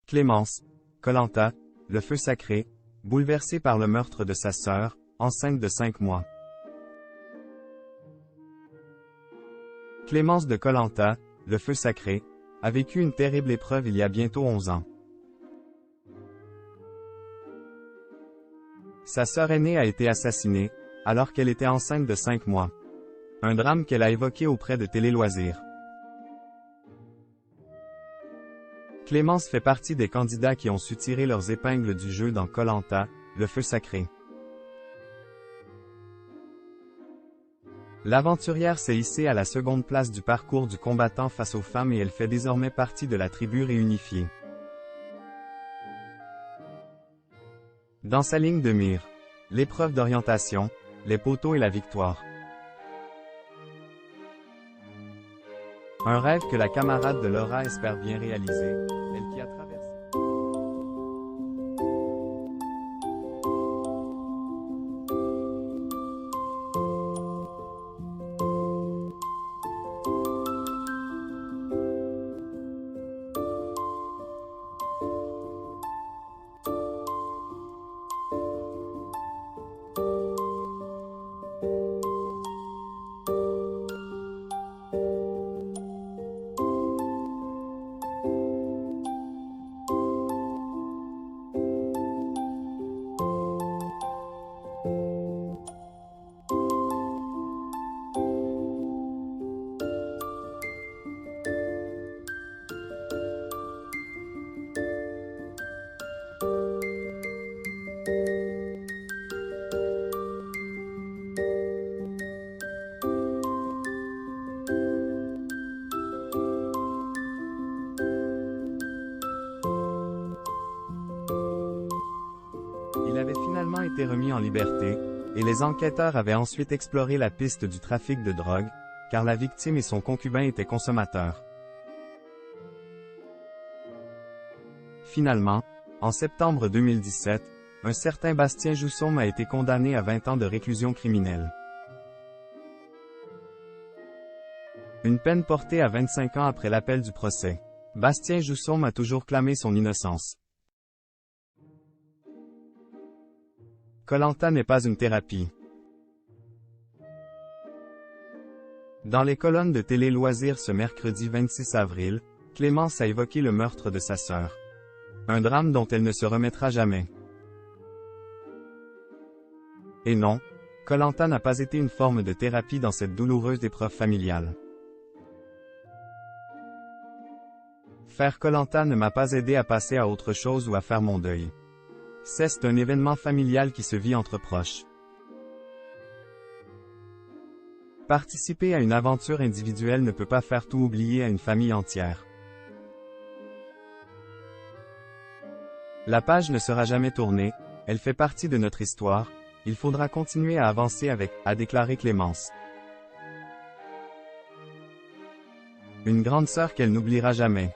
Clémence, Koh-Lanta, le feu sacré, bouleversée par le meurtre de sa sœur, enceinte de 5 mois. Clémence de Koh-Lanta, le feu sacré, a vécu une terrible épreuve il y a bientôt 11 ans. Sa sœur aînée a été assassinée, alors qu'elle était enceinte de 5 mois. Un drame qu'elle a évoqué auprès de Télé Loisirs. Clémence fait partie des candidats qui ont su tirer leurs épingles du jeu dans Koh-Lanta, le feu sacré. L'aventurière s'est hissée à la seconde place du parcours du combattant face aux femmes et elle fait désormais partie de la tribu réunifiée. Dans sa ligne de mire, l'épreuve d'orientation, les poteaux et la victoire. Un rêve que la camarade de Laura espère bien réaliser, elle qui a traversé. Il avait finalement été remis en liberté, et les enquêteurs avaient ensuite exploré la piste du trafic de drogue, car la victime et son concubin étaient consommateurs. Finalement, en septembre 2017, un certain Bastien Joussomme a été condamné à 20 ans de réclusion criminelle. Une peine portée à 25 ans après l'appel du procès. Bastien Joussomme a toujours clamé son innocence. Koh-Lanta n'est pas une thérapie. Dans les colonnes de Télé Loisirs ce mercredi 26 avril, Clémence a évoqué le meurtre de sa sœur. Un drame dont elle ne se remettra jamais. Et non, Koh-Lanta n'a pas été une forme de thérapie dans cette douloureuse épreuve familiale. Faire Koh-Lanta ne m'a pas aidé à passer à autre chose ou à faire mon deuil. C'est un événement familial qui se vit entre proches. Participer à une aventure individuelle ne peut pas faire tout oublier à une famille entière. La page ne sera jamais tournée, elle fait partie de notre histoire, il faudra continuer à avancer avec, a déclaré Clémence. Une grande sœur qu'elle n'oubliera jamais.